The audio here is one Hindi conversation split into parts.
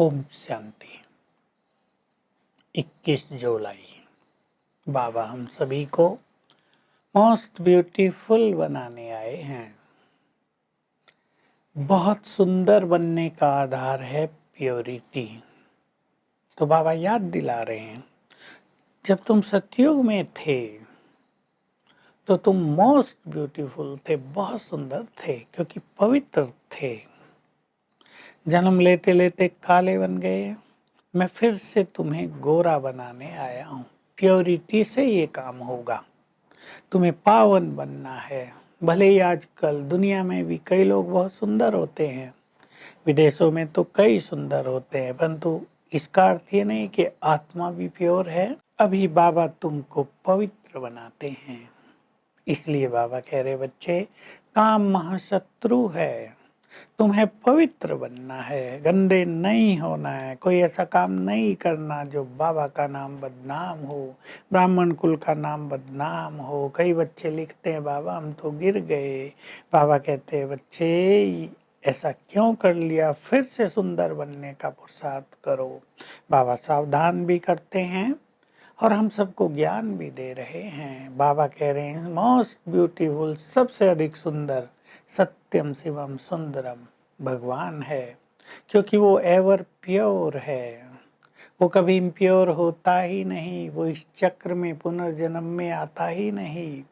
ओम शांति। 21 जुलाई बाबा हम सभी को मोस्ट ब्यूटीफुल बनाने आए हैं। बहुत सुंदर बनने का आधार है प्योरिटी। तो बाबा याद दिला रहे हैं, जब तुम सतयुग में थे तो तुम मोस्ट ब्यूटीफुल थे, बहुत सुंदर थे क्योंकि पवित्र थे। जन्म लेते लेते काले बन गए, मैं फिर से तुम्हें गोरा बनाने आया हूँ। प्योरिटी से ये काम होगा। तुम्हें पावन बनना है। भले ही आजकल दुनिया में भी कई लोग बहुत सुंदर होते हैं, विदेशों में तो कई सुंदर होते हैं, परंतु इसका अर्थ ये नहीं कि आत्मा भी प्योर है। अभी बाबा तुमको पवित्र बनाते हैं। इसलिए बाबा कह रहे, बच्चे काम महाशत्रु है, तुम्हें पवित्र बनना है, गंदे नहीं होना है, कोई ऐसा काम नहीं करना जो बाबा का नाम बदनाम हो, ब्राह्मण कुल का नाम बदनाम हो। कई बच्चे लिखते हैं, बाबा हम तो गिर गए। बाबा कहते हैं, बच्चे ऐसा क्यों कर लिया, फिर से सुंदर बनने का पुरुषार्थ करो। बाबा सावधान भी करते हैं और हम सबको ज्ञान भी दे रहे हैं। बाबा कह रहे हैं, मोस्ट ब्यूटीफुल, सबसे अधिक सुंदर, सत्यम शिवम सुंदरम भगवान है, क्योंकि वो एवर प्योर है। वो कभी इम्प्योर होता ही नहीं, वो इस चक्र में पुनर्जन्म में आता ही नहीं।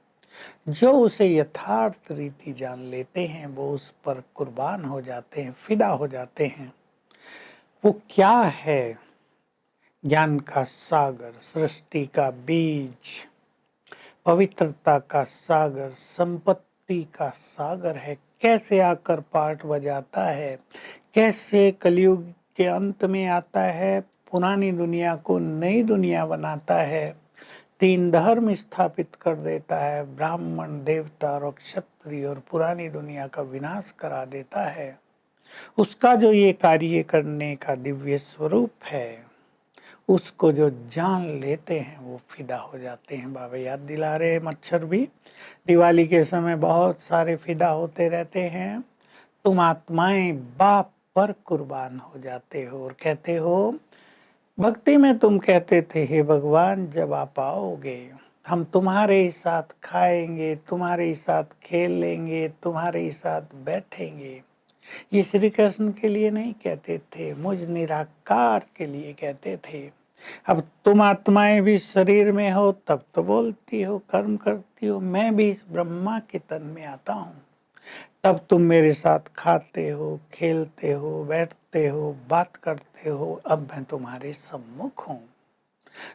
जो उसे यथार्थ रीति जान लेते हैं वो उस पर कुर्बान हो जाते हैं, फिदा हो जाते हैं। वो क्या है? ज्ञान का सागर, सृष्टि का बीज, पवित्रता का सागर, संपत्ति का सागर है। कैसे आकर पाठ बजाता है, कैसे कलयुग के अंत में आता है, पुरानी दुनिया को नई दुनिया बनाता है, 3 धर्म स्थापित कर देता है, ब्राह्मण, देवता और क्षत्रिय, और पुरानी दुनिया का विनाश करा देता है। उसका जो ये कार्य करने का दिव्य स्वरूप है, उसको जो जान लेते हैं वो फिदा हो जाते हैं। बाबा याद दिला रहे, मच्छर भी दिवाली के समय बहुत सारे फिदा होते रहते हैं। तुम आत्माएं बाप पर कुर्बान हो जाते हो और कहते हो, भक्ति में तुम कहते थे, हे भगवान जब आप आओगे हम तुम्हारे ही साथ खाएंगे, तुम्हारे ही साथ खेल लेंगे, तुम्हारे ही साथ बैठेंगे। ये श्री कृष्ण के लिए नहीं कहते थे, मुझ निराकार के लिए कहते थे। अब तुम आत्माएं भी शरीर में हो तब तो बोलती हो, कर्म करती हो। मैं भी इस ब्रह्मा के तन में आता हूँ, तब तुम मेरे साथ खाते हो, खेलते हो, बैठते हो, बात करते हो। अब मैं तुम्हारे सम्मुख हूँ,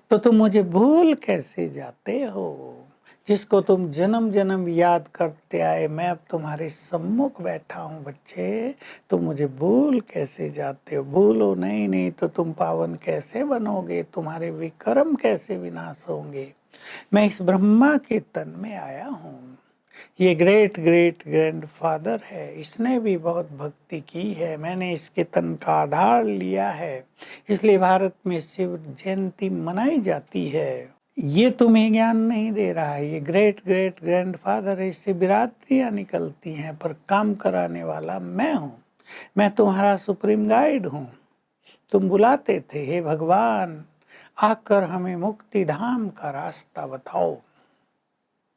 तो तुम मुझे भूल कैसे जाते हो? जिसको तुम जन्म जन्म याद करते आए, मैं अब तुम्हारे सम्मुख बैठा हूँ। बच्चे तुम मुझे भूल कैसे जाते हो? भूलो नहीं, नहीं तो तुम पावन कैसे बनोगे, तुम्हारे विकर्म कैसे विनाश होंगे। मैं इस ब्रह्मा के तन में आया हूँ। ये ग्रेट ग्रेट ग्रैंडफादर है, इसने भी बहुत भक्ति की है, मैंने इसके तन का आधार लिया है, इसलिए भारत में शिव जयंती मनाई जाती है। ये तुम्हें ज्ञान नहीं दे रहा है, ये ग्रेट ग्रेट ग्रैंडफादर है, इससे बिरादरियां निकलती हैं, पर काम कराने वाला मैं हूँ। मैं तुम्हारा सुप्रीम गाइड हूँ। तुम बुलाते थे, हे भगवान आकर हमें मुक्ति धाम का रास्ता बताओ।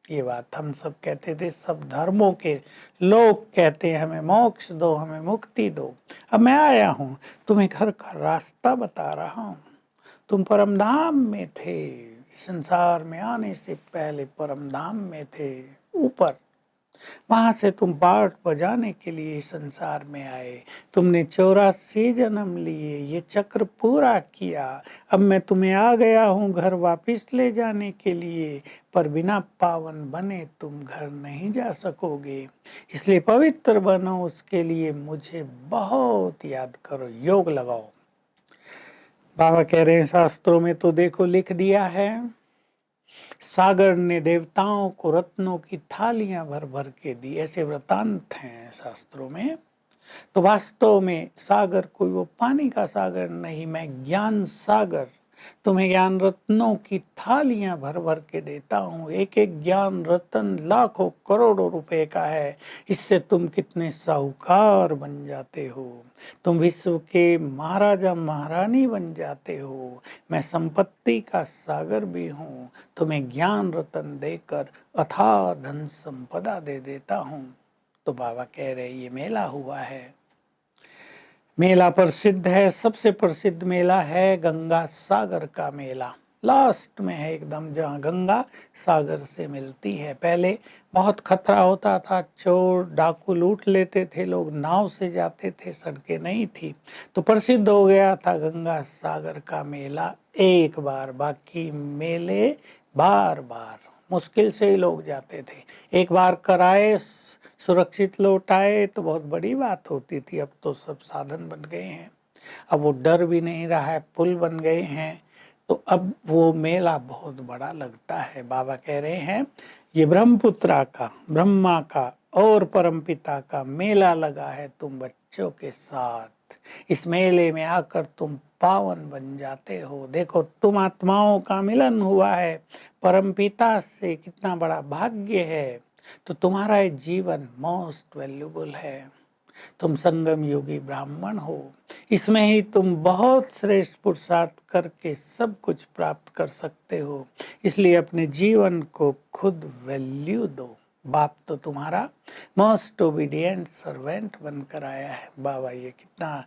ये बात हम सब कहते थे, सब धर्मों के लोग कहते हैं, हमें मोक्ष दो, हमें मुक्ति दो। अब मैं आया हूँ, तुम्हें घर का रास्ता बता रहा हूँ। तुम परम धाम में थे, संसार में आने से पहले परम धाम में थे, ऊपर। वहां से तुम पाठ बजाने के लिए संसार में आए। तुमने 84 जन्म लिए, ये चक्र पूरा किया। अब मैं तुम्हें आ गया हूँ घर वापिस ले जाने के लिए, पर बिना पावन बने तुम घर नहीं जा सकोगे। इसलिए पवित्र बनो, उसके लिए मुझे बहुत याद करो, योग लगाओ। बाबा कह रहे हैं, शास्त्रों में तो देखो लिख दिया है, सागर ने देवताओं को रत्नों की थालियां भर भर के दी, ऐसे वृतांत हैं शास्त्रों में। तो वास्तव में सागर कोई वो पानी का सागर नहीं, मैं ज्ञान सागर, तुम्हें ज्ञान रत्नों की थालियां भर भर के देता हूँ। एक एक ज्ञान रत्न लाखों करोड़ों रुपए का है। इससे तुम कितने साहूकार बन जाते हो। तुम विश्व के महाराजा महारानी बन जाते हो। मैं संपत्ति का सागर भी हूँ। तुम्हें ज्ञान रत्न देकर अथाह धन संपदा दे देता हूँ। तो बाबा कह रहे ये मेला हुआ है। मेला प्रसिद्ध है। सबसे प्रसिद्ध मेला है गंगा सागर का मेला। लास्ट में है एकदम, जहाँ गंगा सागर से मिलती है। पहले बहुत खतरा होता था, चोर डाकू लूट लेते थे, लोग नाव से जाते थे, सड़कें नहीं थी। तो प्रसिद्ध हो गया था गंगा सागर का मेला एक बार। बाकी मेले बार बार, मुश्किल से ही लोग जाते थे। एक बार कराए, सुरक्षित लौट आए तो बहुत बड़ी बात होती थी। अब तो सब साधन बन गए हैं, अब वो डर भी नहीं रहा है, पुल बन गए हैं। तो अब वो मेला बहुत बड़ा लगता है। बाबा कह रहे हैं ये ब्रह्मपुत्रा का, ब्रह्मा का और परमपिता का मेला लगा है तुम बच्चों के साथ। इस मेले में आकर तुम पावन बन जाते हो। देखो तुम आत्माओं का मिलन हुआ है परमपिता से, कितना बड़ा भाग्य है। तो तुम्हारा ये जीवन मोस्ट वैल्यूबल है। तुम संगम योगी ब्राह्मण हो। इसमें ही तुम बहुत श्रेष्ठ पुरुषार्थ करके सब कुछ प्राप्त कर सकते हो। इसलिए अपने जीवन को खुद वैल्यू दो। बाप तो तुम्हारा मोस्ट ओबीडियंट सर्वेंट बनकर आया है। बाबा ये कितना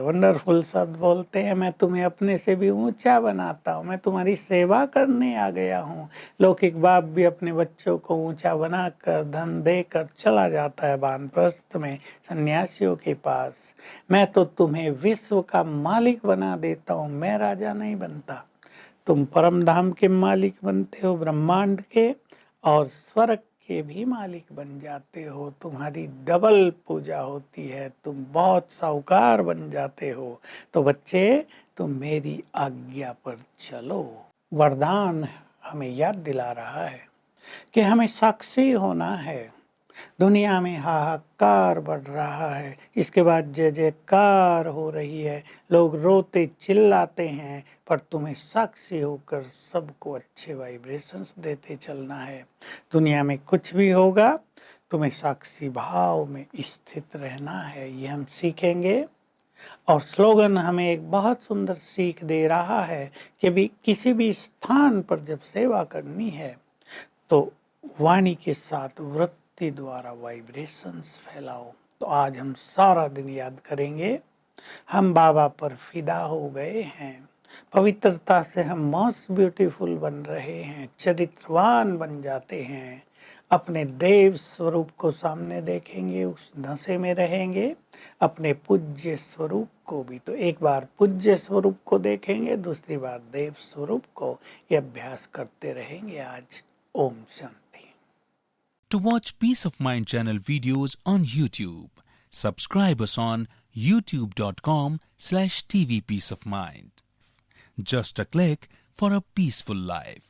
वंडरफुल शब्द बोलते हैं। मैं तुम्हें अपने से भी ऊंचा बनाता हूँ, मैं तुम्हारी सेवा करने आ गया हूँ। लौकिक बाप भी अपने बच्चों को ऊंचा बनाकर धन देकर चला जाता है वानप्रस्थ में सन्यासियों के पास। मैं तो तुम्हें विश्व का मालिक बना देता हूँ, मैं राजा नहीं बनता। तुम परम धाम के मालिक बनते हो, ब्रह्मांड के और स्वर्ग के भी मालिक बन जाते हो। तुम्हारी डबल पूजा होती है, तुम बहुत साहूकार बन जाते हो। तो बच्चे तुम मेरी आज्ञा पर चलो। वरदान हमें याद दिला रहा है कि हमें साक्षी होना है। दुनिया में हाहाकार बढ़ रहा है, इसके बाद जय जयकार हो रही है, लोग रोते चिल्लाते हैं, पर तुम्हें साक्षी होकर सबको अच्छे वाइब्रेशंस देते चलना है। दुनिया में कुछ भी होगा, तुम्हें साक्षी भाव में स्थित रहना है। ये हम सीखेंगे। और स्लोगन हमें एक बहुत सुंदर सीख दे रहा है कि भी किसी भी स्थान पर जब सेवा करनी है तो वाणी के साथ वृत्ति द्वारा वाइब्रेशंस फैलाओ। तो आज हम सारा दिन याद करेंगे, हम बाबा पर फिदा हो गए हैं। पवित्रता से हम मोस्ट ब्यूटीफुल बन रहे हैं, चरित्रवान बन जाते हैं। अपने देव स्वरूप को सामने देखेंगे, उस नशे में रहेंगे, अपने पूज्य स्वरूप को भी। तो एक बार पूज्य स्वरूप को देखेंगे, दूसरी बार देव स्वरूप को। ये अभ्यास करते रहेंगे आज। Om Shanti. To watch Peace of Mind channel videos on YouTube, subscribe us on youtube.com/tvpeaceofmind. Just a click for a peaceful life.